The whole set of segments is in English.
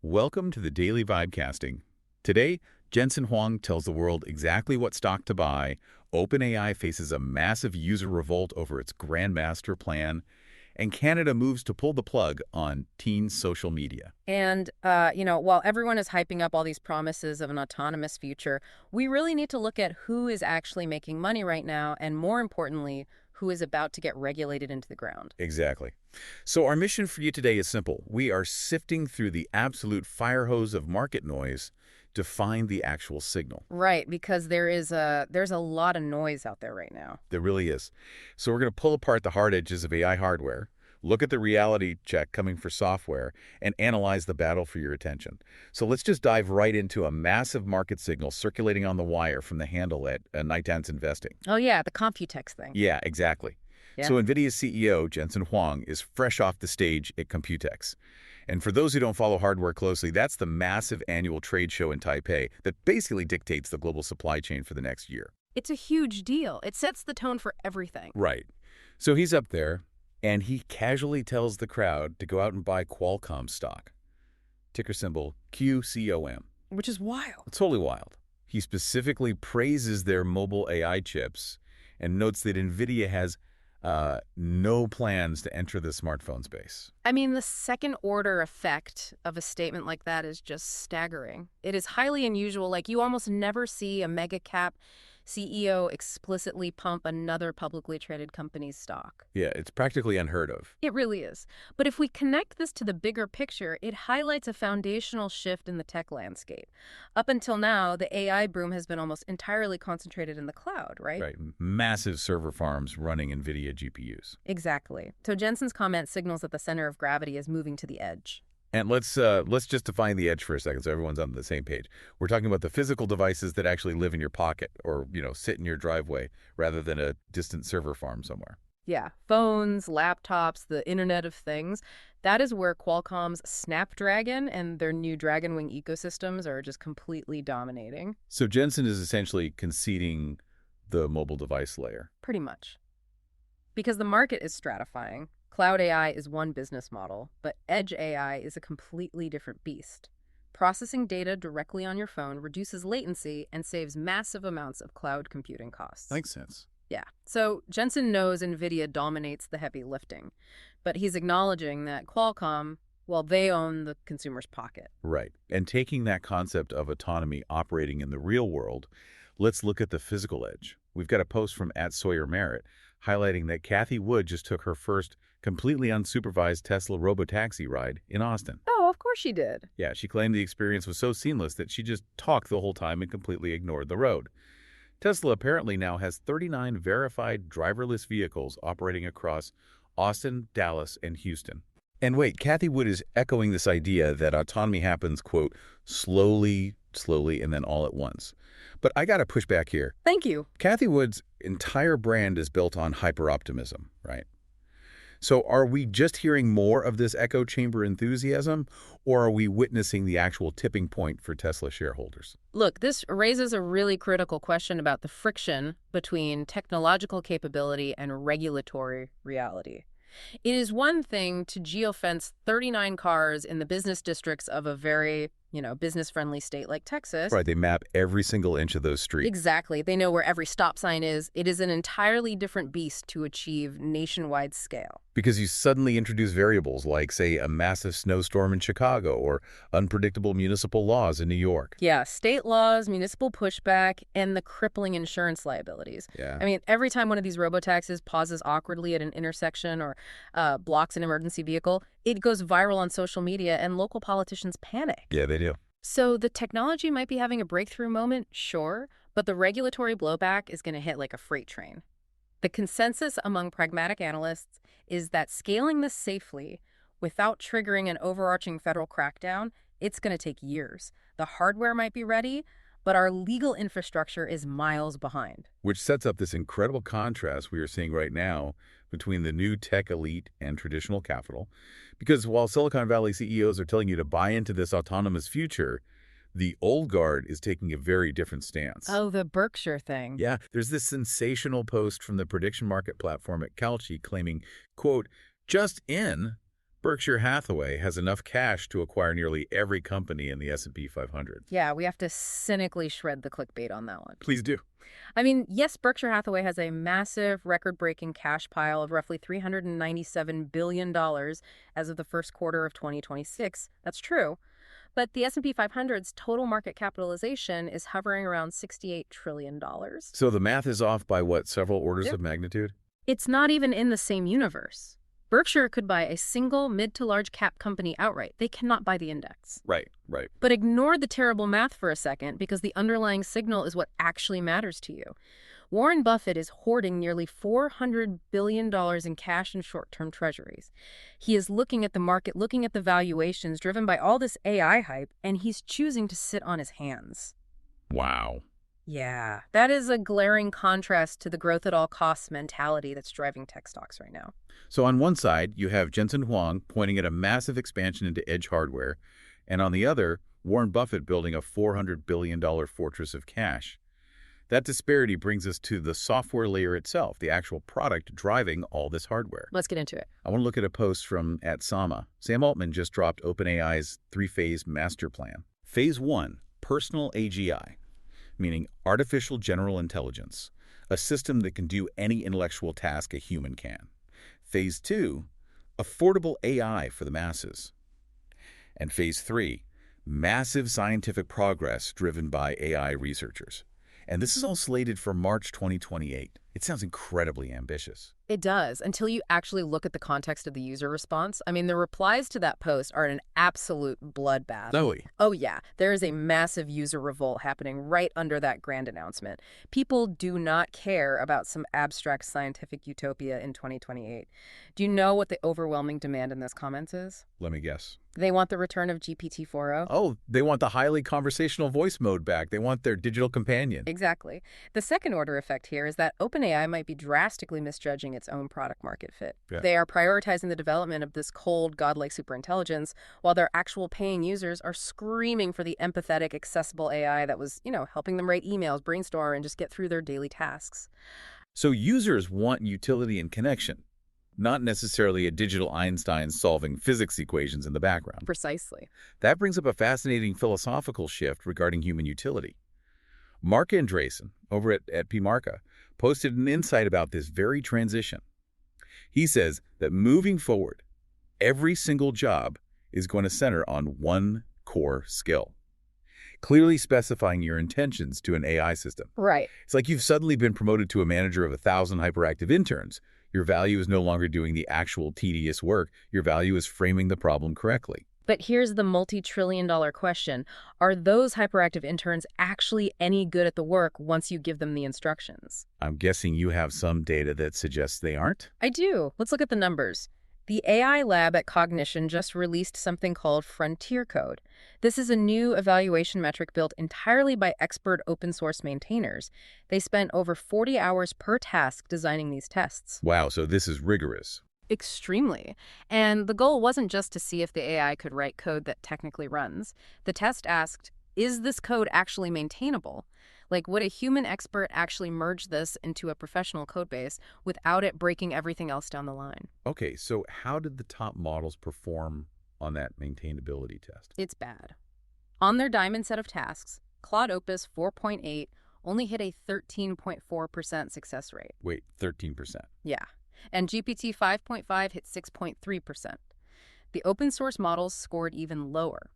Welcome to the Daily Vibecasting. Today, Jensen Huang tells the world exactly what stock to buy, OpenAI faces a massive user revolt over its Grandmaster plan, and Canada moves to pull the plug on teen social media. And, while everyone is hyping up all these promises of an autonomous future, we really need to look at who is actually making money right now, and more importantly, who is about to get regulated into the ground. Exactly. So our mission for you today is simple. We are sifting through the absolute fire hose of market noise to find the actual signal. Right, because there's a lot of noise out there right now. There really is. So we're going to pull apart the hard edges of AI hardware, look at the reality check coming for software, and analyze the battle for your attention. So let's just dive right into a massive market signal circulating on the wire from the handle at Nightance Investing. Oh yeah, the Computex thing. Yeah, exactly. Yeah. So NVIDIA's CEO, Jensen Huang, is fresh off the stage at Computex. And for those who don't follow hardware closely, that's the massive annual trade show in Taipei that basically dictates the global supply chain for the next year. It's a huge deal. It sets the tone for everything. Right. So he's up there, and he casually tells the crowd to go out and buy Qualcomm stock. Ticker symbol QCOM. Which is wild. It's totally wild. He specifically praises their mobile AI chips and notes that NVIDIA has no plans to enter the smartphone space. I mean, the second-order effect of a statement like that is just staggering. It is highly unusual. Like, you almost never see a mega-cap CEO explicitly pump another publicly traded company's stock. Yeah, it's practically unheard of. It really is. But if we connect this to the bigger picture, it highlights a foundational shift in the tech landscape. Up until now, the AI boom has been almost entirely concentrated in the cloud, right? Right. Massive server farms running NVIDIA GPUs. Exactly. So Jensen's comment signals that the center of gravity is moving to the edge. And let's just define the edge for a second so everyone's on the same page. We're talking about the physical devices that actually live in your pocket or, sit in your driveway rather than a distant server farm somewhere. Yeah, phones, laptops, the Internet of Things. That is where Qualcomm's Snapdragon and their new Dragonwing ecosystems are just completely dominating. So Jensen is essentially conceding the mobile device layer. Pretty much. Because the market is stratifying. Cloud AI is one business model, but edge AI is a completely different beast. Processing data directly on your phone reduces latency and saves massive amounts of cloud computing costs. Makes sense. Yeah. So Jensen knows NVIDIA dominates the heavy lifting, but he's acknowledging that Qualcomm, well, they own the consumer's pocket. Right. And taking that concept of autonomy operating in the real world, let's look at the physical edge. We've got a post from @SawyerMerritt highlighting that Kathy Wood just took her first completely unsupervised Tesla robotaxi ride in Austin. Oh, of course she did. Yeah, she claimed the experience was so seamless that she just talked the whole time and completely ignored the road. Tesla apparently now has 39 verified driverless vehicles operating across Austin, Dallas, and Houston. And wait, Kathy Wood is echoing this idea that autonomy happens, quote, slowly, and then all at once. But I got to push back here. Thank you. Kathy Wood's entire brand is built on hyper-optimism, right? So are we just hearing more of this echo chamber enthusiasm, or are we witnessing the actual tipping point for Tesla shareholders? Look, this raises a really critical question about the friction between technological capability and regulatory reality. It is one thing to geofence 39 cars in the business districts of a very, business-friendly state like Texas. Right, they map every single inch of those streets. Exactly. They know where every stop sign is. It is an entirely different beast to achieve nationwide scale. Because you suddenly introduce variables like, say, a massive snowstorm in Chicago or unpredictable municipal laws in New York. Yeah, state laws, municipal pushback, and the crippling insurance liabilities. Yeah. I mean, every time one of these robotaxis pauses awkwardly at an intersection or blocks an emergency vehicle, it goes viral on social media and local politicians panic. Yeah, they do. So the technology might be having a breakthrough moment, sure, but the regulatory blowback is going to hit like a freight train. The consensus among pragmatic analysts is that scaling this safely without triggering an overarching federal crackdown, it's going to take years. The hardware might be ready, but our legal infrastructure is miles behind. Which sets up this incredible contrast we are seeing right now between the new tech elite and traditional capital. Because while Silicon Valley CEOs are telling you to buy into this autonomous future, the old guard is taking a very different stance. Oh, the Berkshire thing. Yeah, there's this sensational post from the prediction market platform at Kalshi claiming, quote, just in, Berkshire Hathaway has enough cash to acquire nearly every company in the S&P 500. Yeah, we have to cynically shred the clickbait on that one. Please do. I mean, yes, Berkshire Hathaway has a massive record-breaking cash pile of roughly $397 billion as of the first quarter of 2026. That's true. But the S&P 500's total market capitalization is hovering around $68 trillion. So the math is off by what, several orders Yep. of magnitude? It's not even in the same universe. Berkshire could buy a single mid to large cap company outright. They cannot buy the index. Right, right. But ignore the terrible math for a second because the underlying signal is what actually matters to you. Warren Buffett is hoarding nearly $400 billion in cash and short-term treasuries. He is looking at the market, looking at the valuations driven by all this AI hype, and he's choosing to sit on his hands. Wow. Yeah, that is a glaring contrast to the growth at all costs mentality that's driving tech stocks right now. So on one side, you have Jensen Huang pointing at a massive expansion into edge hardware, and on the other, Warren Buffett building a $400 billion fortress of cash. That disparity brings us to the software layer itself, the actual product driving all this hardware. Let's get into it. I want to look at a post from @Sama. Sam Altman just dropped OpenAI's three-phase master plan. Phase 1, personal AGI, meaning artificial general intelligence, a system that can do any intellectual task a human can. Phase 2, affordable AI for the masses. And Phase 3, massive scientific progress driven by AI researchers. And this is all slated for March 2028. It sounds incredibly ambitious. It does, until you actually look at the context of the user response. I mean, the replies to that post are an absolute bloodbath. Zoe. Oh yeah, there is a massive user revolt happening right under that grand announcement. People do not care about some abstract scientific utopia in 2028. Do you know what the overwhelming demand in those comments is? Let me guess. They want the return of GPT-4o. Oh, they want the highly conversational voice mode back. They want their digital companion. Exactly. The second order effect here is that OpenAI might be drastically misjudging its own product market fit. Yeah. They are prioritizing the development of this cold, godlike superintelligence, while their actual paying users are screaming for the empathetic, accessible AI that was, helping them write emails, brainstorm, and just get through their daily tasks. So users want utility and connection, not necessarily a digital Einstein solving physics equations in the background. Precisely. That brings up a fascinating philosophical shift regarding human utility. Mark Andreessen, over at PMarca, posted an insight about this very transition. He says that moving forward, every single job is going to center on one core skill, clearly specifying your intentions to an AI system. Right. It's like you've suddenly been promoted to a manager of 1,000 hyperactive interns. Your value is no longer doing the actual tedious work. Your value is framing the problem correctly. But here's the multi-trillion-dollar question. Are those hyperactive interns actually any good at the work once you give them the instructions? I'm guessing you have some data that suggests they aren't? I do. Let's look at the numbers. The AI lab at Cognition just released something called Frontier Code. This is a new evaluation metric built entirely by expert open source maintainers. They spent over 40 hours per task designing these tests. Wow, so this is rigorous. Extremely. And the goal wasn't just to see if the AI could write code that technically runs. The test asked, is this code actually maintainable? Like, would a human expert actually merge this into a professional code base without it breaking everything else down the line? Okay, so how did the top models perform on that maintainability test? It's bad. On their diamond set of tasks, Claude Opus 4.8 only hit a 13.4% success rate. Wait, 13%. Yeah. And GPT 5.5 hit 6.3%. The open source models scored even lower.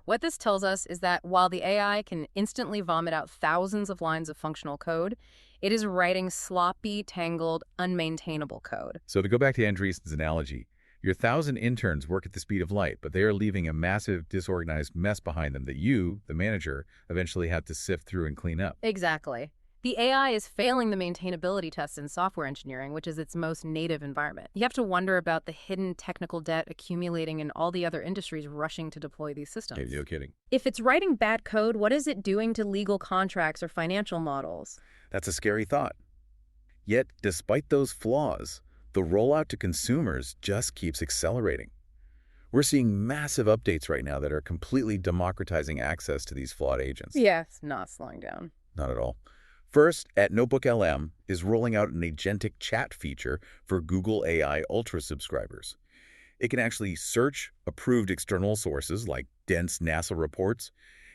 What this tells us is that while the AI can instantly vomit out thousands of lines of functional code, it is writing sloppy, tangled, unmaintainable code. So to go back to Andreessen's analogy, your 1,000 interns work at the speed of light, but they are leaving a massive, disorganized mess behind them that you, the manager, eventually have to sift through and clean up. Exactly. The AI is failing the maintainability tests in software engineering, which is its most native environment. You have to wonder about the hidden technical debt accumulating in all the other industries rushing to deploy these systems. Hey, no kidding. If it's writing bad code, what is it doing to legal contracts or financial models? That's a scary thought. Yet, despite those flaws, the rollout to consumers just keeps accelerating. We're seeing massive updates right now that are completely democratizing access to these flawed agents. Yeah, it's not slowing down. Not at all. First, at Notebook LM is rolling out an agentic chat feature for Google AI Ultra subscribers. It can actually search approved external sources like dense NASA reports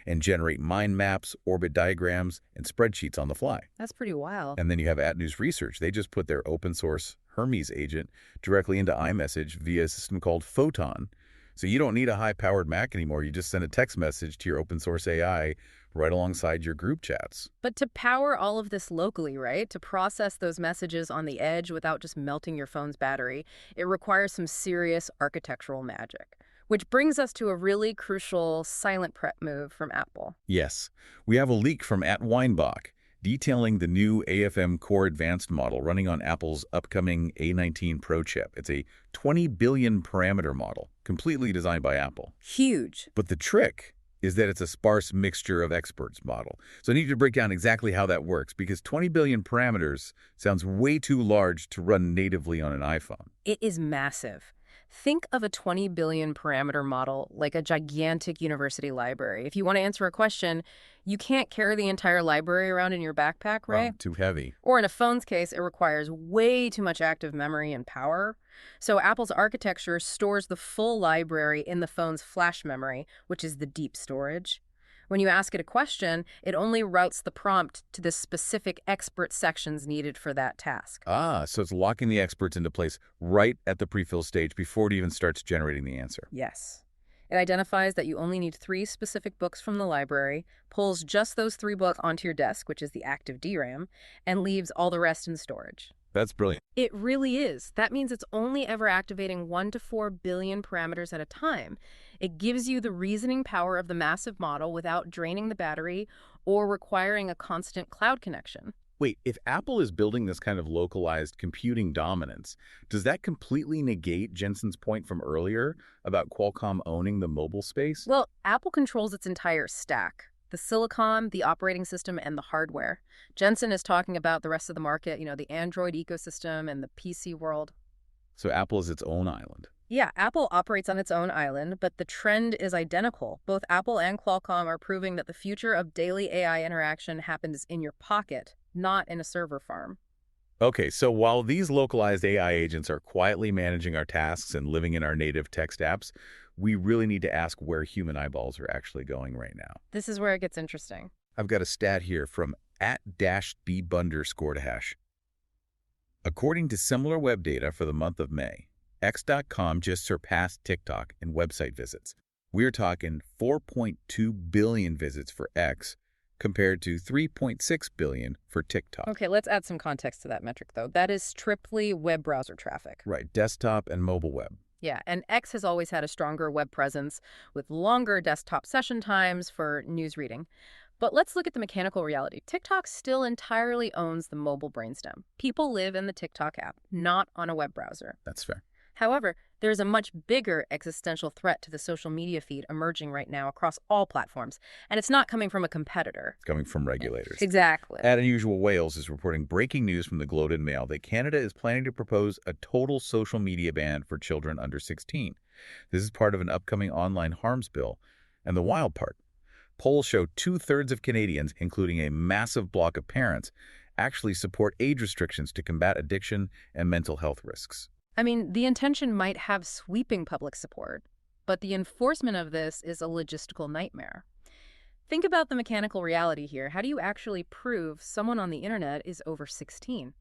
and generate mind maps, orbit diagrams, and spreadsheets on the fly. That's pretty wild. And then you have @News Research. They just put their open source Hermes agent directly into iMessage via a system called Photon. So you don't need a high-powered Mac anymore. You just send a text message to your open source AI right alongside your group chats. But to power all of this locally, right, to process those messages on the edge without just melting your phone's battery, it requires some serious architectural magic. Which brings us to a really crucial silent prep move from Apple. Yes, we have a leak from @Weinbach detailing the new AFM Core Advanced model running on Apple's upcoming A19 Pro chip. It's a 20 billion parameter model, completely designed by Apple. Huge. But the trick is that it's a sparse mixture of experts model. So I need you to break down exactly how that works, because 20 billion parameters sounds way too large to run natively on an iPhone. It is massive. Think of a 20 billion parameter model like a gigantic university library. If you want to answer a question, you can't carry the entire library around in your backpack, right? Wow, too heavy. Or in a phone's case, it requires way too much active memory and power. So Apple's architecture stores the full library in the phone's flash memory, which is the deep storage. When you ask it a question, it only routes the prompt to the specific expert sections needed for that task. Ah, so it's locking the experts into place right at the pre-fill stage before it even starts generating the answer. Yes. It identifies that you only need 3 specific books from the library, pulls just those 3 books onto your desk, which is the active DRAM, and leaves all the rest in storage. That's brilliant. It really is. That means it's only ever activating 1 to 4 billion parameters at a time. It gives you the reasoning power of the massive model without draining the battery or requiring a constant cloud connection. Wait, if Apple is building this kind of localized computing dominance, does that completely negate Jensen's point from earlier about Qualcomm owning the mobile space? Well, Apple controls its entire stack. The silicon, the operating system, and the hardware. Jensen is talking about the rest of the market, the Android ecosystem and the PC world. So Apple is its own island. Yeah, Apple operates on its own island, but the trend is identical. Both Apple and Qualcomm are proving that the future of daily AI interaction happens in your pocket, not in a server farm. Okay, so while these localized AI agents are quietly managing our tasks and living in our native text apps, we really need to ask where human eyeballs are actually going right now. This is where it gets interesting. I've got a stat here from @BBunder_hash. According to similar web data for the month of May, X.com just surpassed TikTok in website visits. We're talking 4.2 billion visits for X compared to 3.6 billion for TikTok. Okay, let's add some context to that metric, though. That is strictly web browser traffic. Right, desktop and mobile web. Yeah, and X has always had a stronger web presence with longer desktop session times for news reading. But let's look at the mechanical reality. TikTok still entirely owns the mobile brainstem. People live in the TikTok app, not on a web browser. That's fair. However, there's a much bigger existential threat to the social media feed emerging right now across all platforms, and it's not coming from a competitor. It's coming from regulators. Exactly. Unusual Wales is reporting breaking news from the Globe and Mail that Canada is planning to propose a total social media ban for children under 16. This is part of an upcoming online harms bill. And the wild part, polls show 2/3 of Canadians, including a massive block of parents, actually support age restrictions to combat addiction and mental health risks. I mean, the intention might have sweeping public support, but the enforcement of this is a logistical nightmare. Think about the mechanical reality here. How do you actually prove someone on the internet is over 16?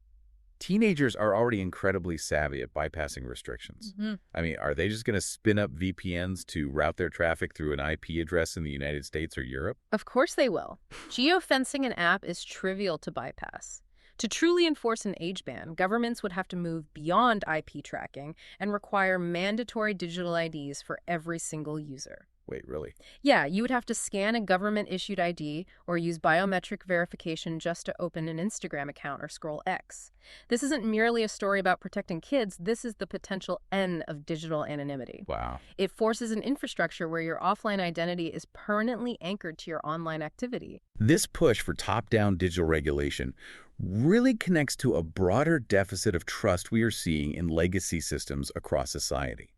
Teenagers are already incredibly savvy at bypassing restrictions. I mean, are they just going to spin up VPNs to route their traffic through an IP address in the United States or Europe? Of course they will. Geofencing an app is trivial to bypass. To truly enforce an age ban, governments would have to move beyond IP tracking and require mandatory digital IDs for every single user. Wait, really? Yeah, you would have to scan a government-issued ID or use biometric verification just to open an Instagram account or scroll X. This isn't merely a story about protecting kids. This is the potential end of digital anonymity. Wow. It forces an infrastructure where your offline identity is permanently anchored to your online activity. This push for top-down digital regulation really connects to a broader deficit of trust we are seeing in legacy systems across society.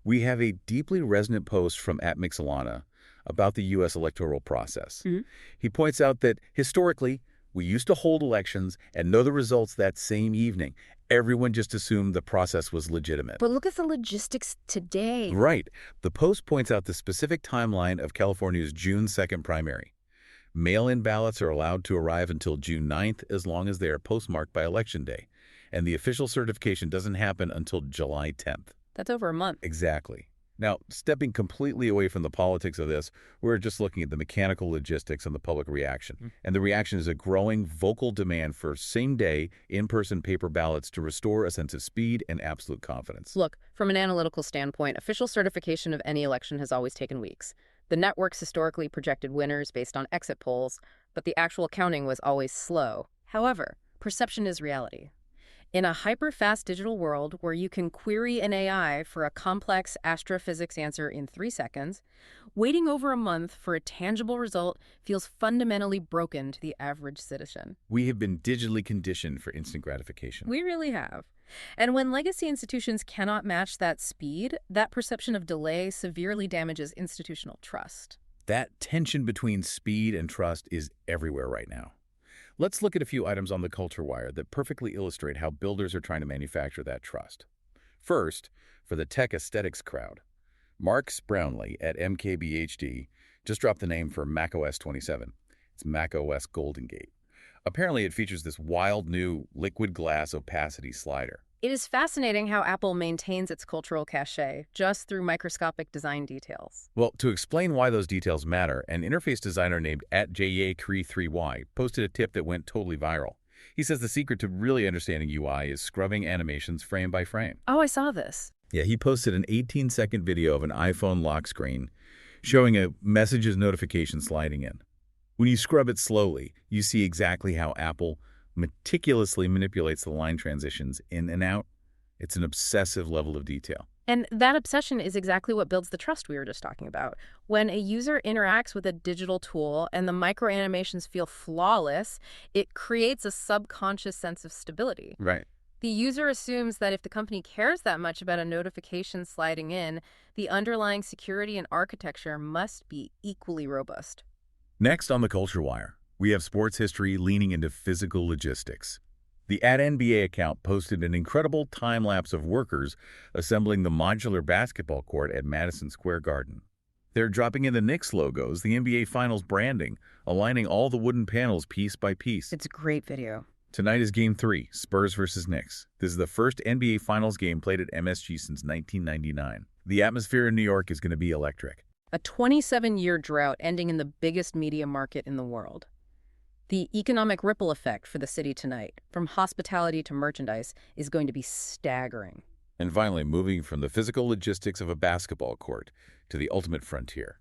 We have a deeply resonant post from @Mixalana about the U.S. electoral process. He points out that, historically, We used to hold elections and know the results that same evening. Everyone just assumed the process was legitimate. But look at the logistics today. Right. The Post points out the specific timeline of California's June 2nd primary. Mail-in ballots are allowed to arrive until June 9th as long as they are postmarked by Election Day, and the official certification doesn't happen until July 10th. That's over a month. Exactly. Now, stepping completely away from the politics of this, we're just looking at the mechanical logistics and the public reaction. And the reaction is a growing vocal demand for same-day, in-person paper ballots to restore a sense of speed and absolute confidence. Look, from an analytical standpoint, official certification of any election has always taken weeks. The networks historically projected winners based on exit polls, but the actual counting was always slow. However, perception is reality. In a hyper-fast digital world where you can query an AI for a complex astrophysics answer in 3 seconds, waiting over a month for a tangible result feels fundamentally broken to the average citizen. We have been digitally conditioned for instant gratification. We really have. And when legacy institutions cannot match that speed, that perception of delay severely damages institutional trust. That tension between speed and trust is everywhere right now. Let's look at a few items on the culture wire that perfectly illustrate how builders are trying to manufacture that trust. First, for the tech aesthetics crowd, Marks Brownlee at MKBHD just dropped the name for macOS 27. It's macOS Golden Gate. Apparently, it features this wild new liquid glass opacity slider. It is fascinating how Apple maintains its cultural cachet just through microscopic design details. Well, to explain why those details matter, an interface designer named @JA3y posted a tip that went totally viral. He says the secret to really understanding UI is scrubbing animations frame by frame. Oh, I saw this. Yeah, he posted an 18-second video of an iPhone lock screen showing a messages notification sliding in. When you scrub it slowly, you see exactly how Apple meticulously manipulates the line transitions in and out. It's an obsessive level of detail. And that obsession is exactly what builds the trust we were just talking about. When a user interacts with a digital tool and the micro animations feel flawless, it creates a subconscious sense of stability. Right. The user assumes that if the company cares that much about a notification sliding in, the underlying security and architecture must be equally robust. Next on the Culture Wire, we have sports history leaning into physical logistics. The @NBA account posted an incredible time-lapse of workers assembling the modular basketball court at Madison Square Garden. They're dropping in the Knicks logos, the NBA Finals branding, aligning all the wooden panels piece by piece. It's a great video. Tonight is Game 3, Spurs versus Knicks. This is the first NBA Finals game played at MSG since 1999. The atmosphere in New York is going to be electric. A 27-year drought ending in the biggest media market in the world. The economic ripple effect for the city tonight, from hospitality to merchandise, is going to be staggering. And finally, moving from the physical logistics of a basketball court to the ultimate frontier.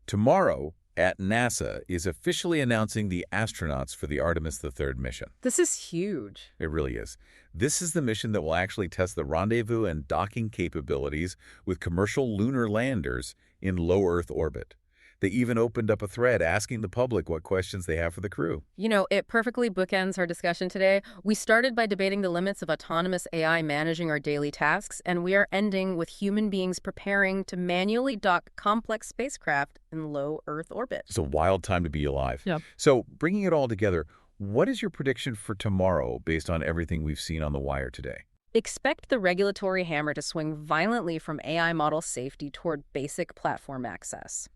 Tomorrow, at NASA is officially announcing the astronauts for the Artemis III mission. This is huge. It really is. This is the mission that will actually test the rendezvous and docking capabilities with commercial lunar landers in low Earth orbit. They even opened up a thread asking the public what questions they have for the crew. You know, it perfectly bookends our discussion today. We started by debating the limits of autonomous AI managing our daily tasks, and we are ending with human beings preparing to manually dock complex spacecraft in low Earth orbit. It's a wild time to be alive. Yep. So, bringing it all together, what is your prediction for tomorrow based on everything we've seen on the wire today? Expect the regulatory hammer to swing violently from AI model safety toward basic platform access.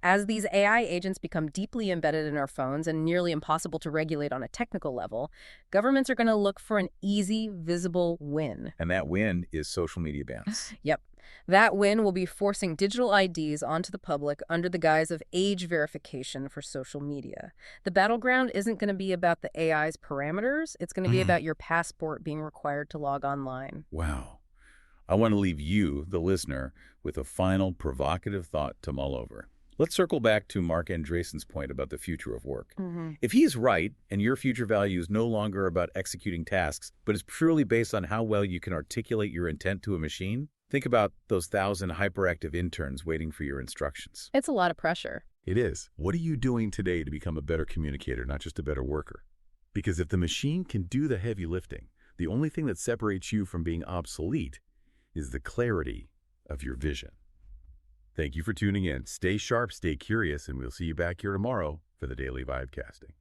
As these AI agents become deeply embedded in our phones and nearly impossible to regulate on a technical level, governments are going to look for an easy, visible win. And that win is social media bans. Yep. That win will be forcing digital IDs onto the public under the guise of age verification for social media. The battleground isn't going to be about the AI's parameters. It's going to be about your passport being required to log online. Wow. I want to leave you, the listener, with a final provocative thought to mull over. Let's circle back to Mark Andreessen's point about the future of work. If he is right, and your future value is no longer about executing tasks, but is purely based on how well you can articulate your intent to a machine, think about those 1,000 hyperactive interns waiting for your instructions. It's a lot of pressure. It is. What are you doing today to become a better communicator, not just a better worker? Because if the machine can do the heavy lifting, the only thing that separates you from being obsolete is the clarity of your vision. Thank you for tuning in. Stay sharp, stay curious, and we'll see you back here tomorrow for the Daily Vibecasting.